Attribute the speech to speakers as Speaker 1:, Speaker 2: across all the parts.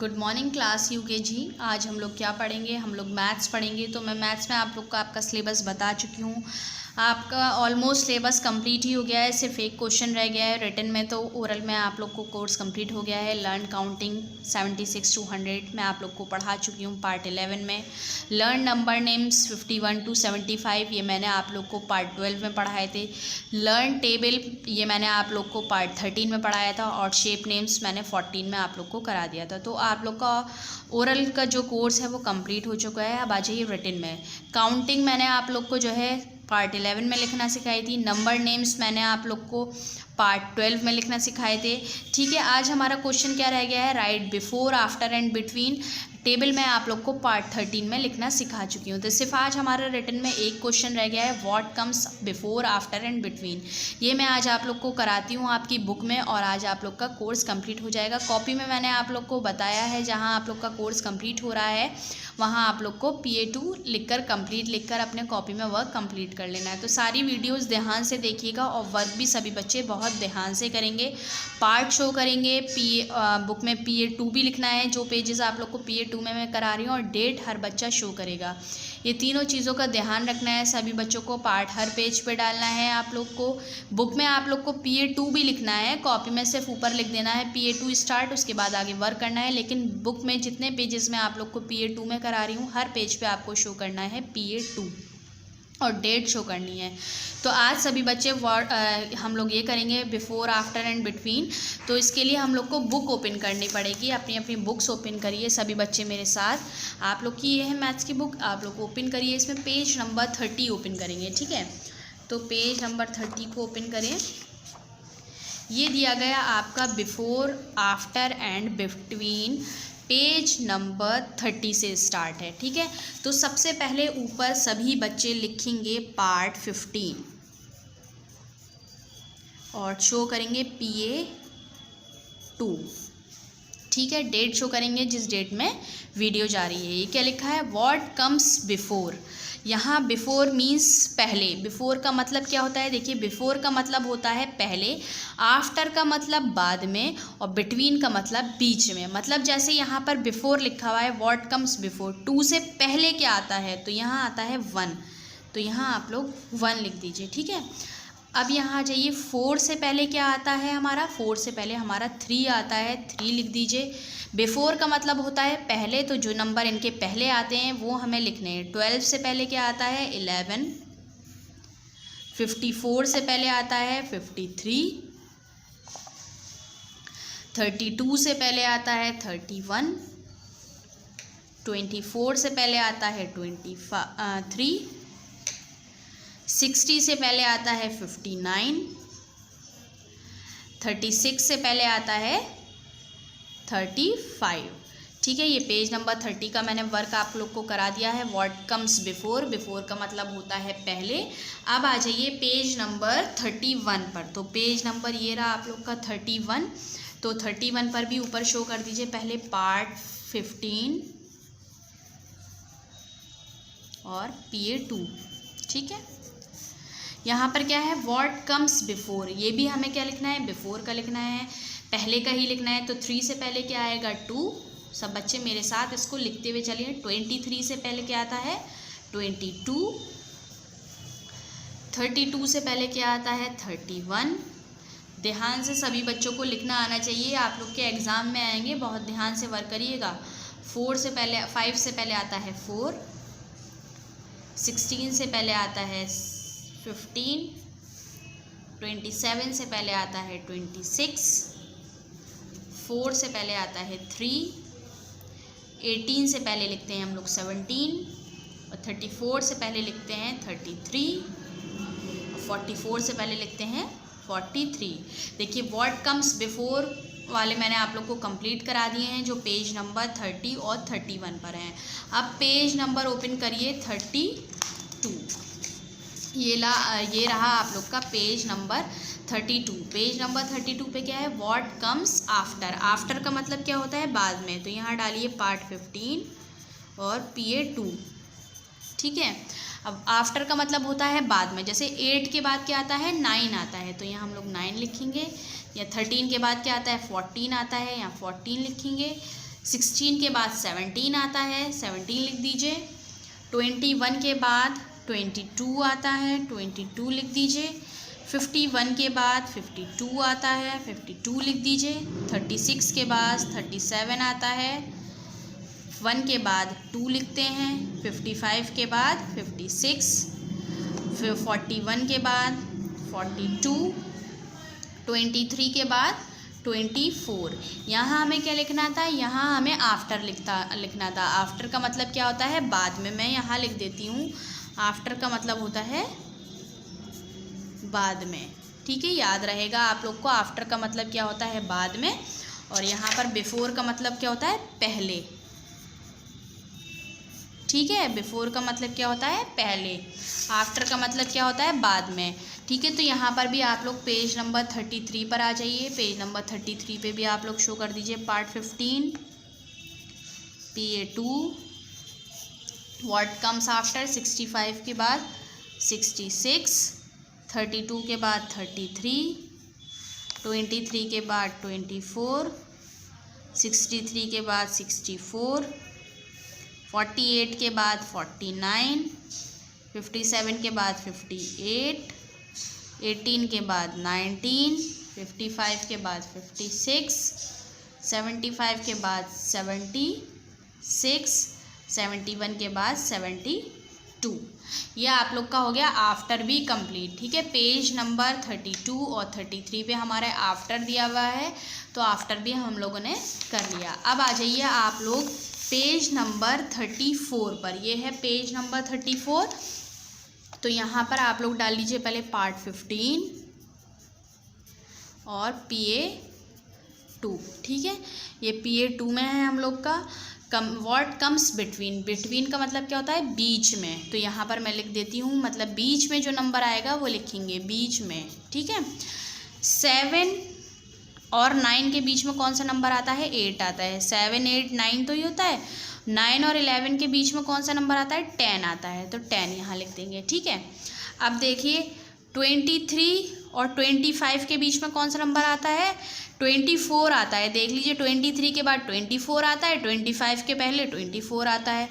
Speaker 1: Good morning class UKG. आज हम लोग क्या पढ़ेंगे? हम लोग मैथ्स पढ़ेंगे। तो मैं मैथ्स में आप लोग का आपका सिलेबस बता चुकी हूँ। आपका ऑलमोस्ट सिलेबस कंप्लीट ही हो गया है, सिर्फ एक क्वेश्चन रह गया है रिटन में। तो ओरल में आप लोग को कोर्स कंप्लीट हो गया है। लर्न काउंटिंग 76 to 100 मैं आप लोग को पढ़ा चुकी हूँ पार्ट 11 में। लर्न नंबर नेम्स 51 to 75 ये मैंने आप लोग को पार्ट 12 में पढ़ाए थे। लर्न टेबल ये मैंने आप लोग को पार्ट 13 में पढ़ाया था। और शेप नेम्स मैंने 14 में आप लोग को करा दिया था। तो आप लोग का ओरल का जो कोर्स है वो कंप्लीट हो चुका है। अब आ जाइए रिटन में। काउंटिंग मैंने आप लोग को जो है पार्ट 11 में लिखना सिखाई थी। नंबर नेम्स मैंने आप लोग को पार्ट 12 में लिखना सिखाए थे। ठीक है, आज हमारा क्वेश्चन क्या रह गया है? Right before, after and between table मैं आप लोग को पार्ट 13 में लिखना सिखा चुकी हूँ। तो सिर्फ आज हमारा रिटन में एक क्वेश्चन रह गया है, what comes before, after and between. ये मैं आज आप लोग को कराती हूँ आपकी बुक में, और आज आप लोग का कोर्स कंप्लीट हो जाएगा। कॉपी में मैंने आप लोग को बताया है, जहाँ आप लोग का कोर्स कंप्लीट हो रहा है वहाँ आप लोग को PA2 लिखकर कंप्लीट लिखकर अपने कॉपी में वर्क कंप्लीट कर लेना है। तो सारी वीडियोस ध्यान से देखिएगा, और वर्क भी सभी बच्चे बहुत ध्यान से करेंगे। पार्ट शो करेंगे। बुक में PA2 भी लिखना है, जो पेजेस आप लोग को PA2 में मैं करा रही हूँ, और डेट हर बच्चा शो करेगा। ये तीनों चीज़ों का ध्यान रखना है सभी बच्चों को। पार्ट हर पेज पे डालना है आप लोग को। बुक में आप लोग को PA2 भी लिखना है, कॉपी में सिर्फ ऊपर लिख देना है PA2 स्टार्ट, उसके बाद आगे वर्क करना है। लेकिन बुक में जितने पेजेस में आप लोग को PA2 में करा रही हूँ, हर पेज पे आपको शो करना है PA2 और डेट शो करनी है। तो आज सभी बच्चे हम लोग ये करेंगे बिफोर, आफ्टर एंड बिटवीन। तो इसके लिए हम लोग को बुक ओपन करनी पड़ेगी। अपनी अपनी बुक्स ओपन करिए सभी बच्चे मेरे साथ। आप लोग की ये है मैथ्स की बुक, आप लोग ओपन करिए। इसमें पेज नंबर 30 ओपन करेंगे। ठीक है, तो पेज नंबर 30 को ओपन करें। ये दिया गया आपका before, after and between, page number 30 से स्टार्ट है। ठीक है, तो सबसे पहले ऊपर सभी बच्चे लिखेंगे पार्ट 15 और शो करेंगे PA2। ठीक है, डेट शो करेंगे जिस डेट में वीडियो जा रही है। ये क्या लिखा है? What comes before. यहाँ बिफोर मीन्स पहले। बिफोर का मतलब क्या होता है? देखिए, बिफोर का मतलब होता है पहले, आफ्टर का मतलब बाद में, और बिटवीन का मतलब बीच में। मतलब जैसे यहाँ पर बिफोर लिखा हुआ है, व्हाट कम्स बिफोर, 2 से पहले क्या आता है? तो यहाँ आता है 1, तो यहाँ आप लोग 1 लिख दीजिए। ठीक है, अब यहाँ आ जाइए। 4 से पहले क्या आता है हमारा? 4 से पहले हमारा 3 आता है, 3 लिख दीजिए। बिफोर का मतलब होता है पहले, तो जो नंबर इनके पहले आते हैं वो हमें लिखने हैं। 12 से पहले क्या आता है? 11। 54 से पहले आता है 53। 32 से पहले आता है 31। 24 से पहले आता है 23। 60 से पहले आता है 59। 36 से पहले आता है 35। ठीक है, ये पेज नंबर 30 का मैंने वर्क आप लोग को करा दिया है। व्हाट कम्स बिफोर, बिफोर का मतलब होता है पहले। अब आ जाइए पेज नंबर 31 पर। तो पेज नंबर ये रहा आप लोग का 31। तो 31 पर भी ऊपर शो कर दीजिए पहले पार्ट 15 और PA2। ठीक है, यहाँ पर क्या है? व्हाट कम्स बिफोर, ये भी हमें क्या लिखना है? बिफोर का लिखना है, पहले का ही लिखना है। तो 3 से पहले क्या आएगा? 2। सब बच्चे मेरे साथ इसको लिखते हुए चलिए। 23 से पहले क्या आता है? 22। 32 से पहले क्या आता है? 31। ध्यान से सभी बच्चों को लिखना आना चाहिए, आप लोग के एग्ज़ाम में आएंगे, बहुत ध्यान से वर्क करिएगा। 4 से पहले 5 से पहले आता है 4। 16 से पहले आता है 15। 27 से पहले आता है 26। 4 से पहले आता है 3। 18 से पहले लिखते हैं हम लोग 17, और 34 से पहले लिखते हैं 33, और 44 से पहले लिखते हैं 43। देखिए, व्हाट कम्स बिफोर वाले मैंने आप लोग को कंप्लीट करा दिए हैं, जो पेज नंबर 30 और 31 पर हैं। अब पेज नंबर ओपन करिए 32। ये रहा आप लोग का पेज नंबर 32। पेज नंबर 32 पे क्या है? What comes after. आफ्टर का मतलब क्या होता है? बाद में। तो यहाँ डालिए पार्ट 15 और PA2। ठीक है, अब आफ्टर का मतलब होता है बाद में। जैसे 8 के बाद क्या आता है? 9 आता है, तो यहाँ हम लोग 9 लिखेंगे। या 13 के बाद क्या आता है? 14 आता है, यहाँ 14 लिखेंगे। 16 के बाद 17 आता है, 17 लिख दीजिए। 21 के बाद 22 आता है, 22 लिख दीजिए। 51 के बाद 52 आता है, 52 लिख दीजिए। 36 के बाद 37 आता है, 1 के बाद 2 लिखते हैं। 55 के बाद 56, फिर 41 के बाद 42, 23 के बाद 24। यहाँ हमें क्या लिखना था, यहाँ हमें आफ्टर लिखना था। आफ्टर का मतलब क्या होता है, बाद में। मैं यहाँ लिख देती हूँ, आफ्टर का मतलब होता है बाद में। ठीक है, याद रहेगा आप लोग को, आफ्टर का मतलब क्या होता है, बाद में। और यहाँ पर बिफोर का मतलब क्या होता है, पहले। ठीक है, बिफोर का मतलब क्या होता है, पहले। आफ्टर का मतलब क्या होता है, बाद में। ठीक है, तो यहाँ पर भी आप लोग पेज नंबर 33 पर आ जाइए। पेज नंबर 33 पे भी आप लोग शो कर दीजिए part 15 PA2 what comes after. 65 के बाद 66, 32 के बाद 33, 23 के बाद 24, 63 के बाद 64, 48 के बाद 49, 57 के बाद 58, 18 के बाद 19, 55 के बाद 56, 75 के बाद 76, 71 के बाद 72। ये आप लोग का हो गया आफ्टर भी कंप्लीट। ठीक है, पेज नंबर 32 और 33 पे हमारे आफ्टर दिया हुआ है, तो आफ्टर भी हम लोगों ने कर लिया। अब आ जाइए आप लोग पेज नंबर 34 पर। ये है पेज नंबर 34। तो यहाँ पर आप लोग डाल लीजिए पहले पार्ट 15 और PA2। ठीक है, ये PA2 में है हम लोग का। What comes between. बिटवीन का मतलब क्या होता है, बीच में। तो यहाँ पर मैं लिख देती हूँ, मतलब बीच में जो नंबर आएगा वो लिखेंगे, बीच में। ठीक है, 7 और 9 के बीच में कौन सा नंबर आता है, 8 आता है। 7 8 9 तो ही होता है। 9 और 11 के बीच में कौन सा नंबर आता है, 10 आता है। तो 10 यहाँ लिख देंगे। ठीक है, अब देखिए 23 और 25 के बीच में कौन सा नंबर आता है, 24 आता है। देख लीजिए 23 के बाद 24 आता है, 25 के पहले 24 आता है।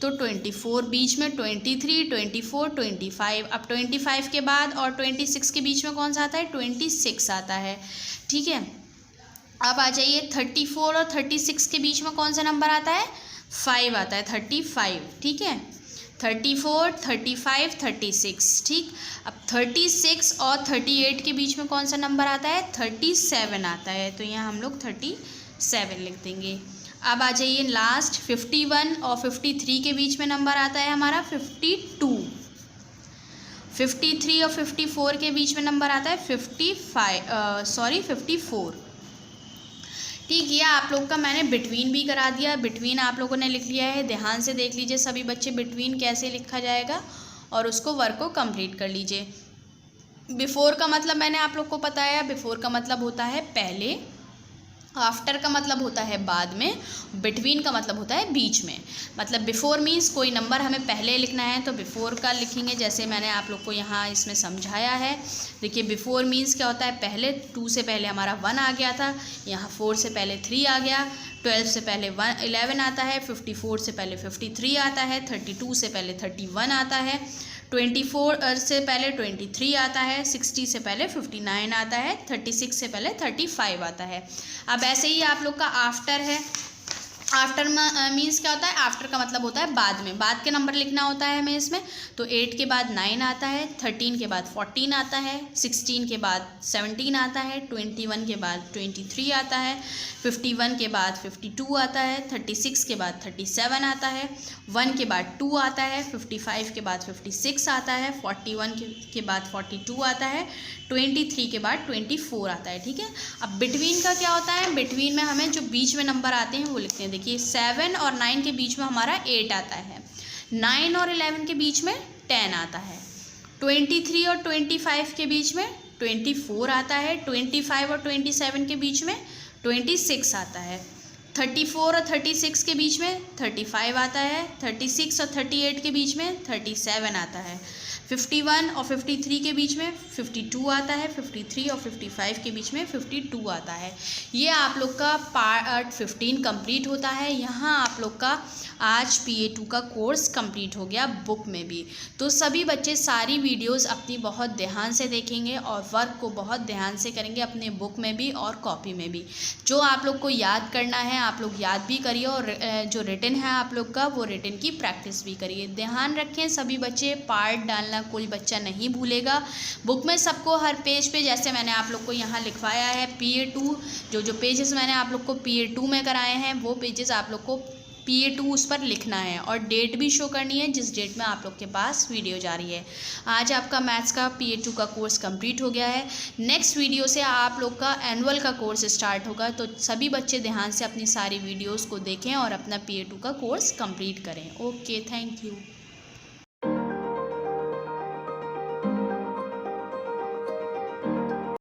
Speaker 1: तो 24 बीच में, 23 24 25। अब 25 के बाद और 26 के बीच में कौन सा आता है, 26 आता है। ठीक है, अब आ जाइए 34 और 36 के बीच में कौन सा नंबर आता है, 5 आता है, 35। ठीक है, 34 35 36। ठीक, अब 36 और 38 के बीच में कौन सा नंबर आता है, 37 आता है। तो यहाँ हम लोग 37 लिख देंगे। अब आ जाइए लास्ट 51 और 53 के बीच में नंबर आता है हमारा 52। 53 और 54 के बीच में नंबर आता है 54। ठीक, ये आप लोग का मैंने बिटवीन भी करा दिया। बिटवीन आप लोगों ने लिख लिया है, ध्यान से देख लीजिए सभी बच्चे बिटवीन कैसे लिखा जाएगा और उसको वर्क को कंप्लीट कर लीजिए। बिफोर का मतलब मैंने आप लोग को बताया, बिफोर का मतलब होता है पहले, आफ्टर का मतलब होता है बाद में, बिटवीन का मतलब होता है बीच में। मतलब बिफोर मीन्स कोई नंबर हमें पहले लिखना है तो बिफोर का लिखेंगे, जैसे मैंने आप लोग को यहाँ इसमें समझाया है। देखिए बिफोर मीन्स क्या होता है, पहले 2 से पहले हमारा 1 आ गया था, यहाँ 4 से पहले 3 आ गया, 12 से पहले 11 आता है, 54 से पहले 53 आता है, 32 से पहले 31 आता है, 24 से पहले 23 आता है, 60 से पहले 59 आता है, 36 से पहले 35 आता है। अब ऐसे ही आप लोग का आफ्टर है। आफ्टर मीन्स क्या होता है, आफ्टर का मतलब होता है बाद में, बाद के नंबर लिखना होता है हमें इसमें। तो 8 के बाद 9 आता है, 13 के बाद 14 आता है, 16 के बाद 17 आता है, 21 के बाद 23 आता है, 51 के बाद 52 आता है, 36 के बाद 37 आता है, 1 के बाद 2 आता है, 55 के बाद 56 आता है, 41 के बाद 42 आता है, 23 के बाद 24 आता है। ठीक है, अब बिटवीन का क्या होता है, बिटवीन में हमें जो बीच में नंबर आते हैं वो लिखते हैं। देखिए 7 और 9 के बीच में हमारा 8 आता है, 9 और 11 के बीच में 10 आता है, 23 और 25 के बीच में 24 आता है, 25 और 27 के बीच में 26 आता है, 34 और 36 के बीच में 35 आता है, 36 और 38 के बीच में 37 आता है, 51 और 53 के बीच में 52 आता है, 53 और 55 के बीच में 52 आता है। ये आप लोग का पार्ट 15 कंप्लीट होता है। यहाँ आप लोग का आज PA2 का कोर्स कंप्लीट हो गया बुक में भी। तो सभी बच्चे सारी वीडियोस अपनी बहुत ध्यान से देखेंगे और वर्क को बहुत ध्यान से करेंगे अपने बुक में भी और कॉपी में भी। जो आप लोग को याद करना है आप लोग याद भी करिए और जो रिटन है आप लोग का वो रिटन की प्रैक्टिस भी करिए। ध्यान रखें सभी बच्चे, पार्ट डालना कोई बच्चा नहीं भूलेगा। बुक में सबको हर पेज पे जैसे मैंने आप लोग को यहाँ लिखवाया है PA2, जो पेजेस मैंने आप लोग को PA2 में कराए हैं वो पेजेस आप लोग को PA2 उस पर लिखना है और डेट भी शो करनी है जिस डेट में आप लोग के पास वीडियो जा रही है। आज आपका मैथ्स का PA2 का कोर्स कंप्लीट हो गया है। नेक्स्ट वीडियो से आप लोग का एनुअल का कोर्स स्टार्ट होगा, तो सभी बच्चे ध्यान से अपनी सारी वीडियोस को देखें और अपना PA2 का कोर्स कंप्लीट करें। Okay, thank you.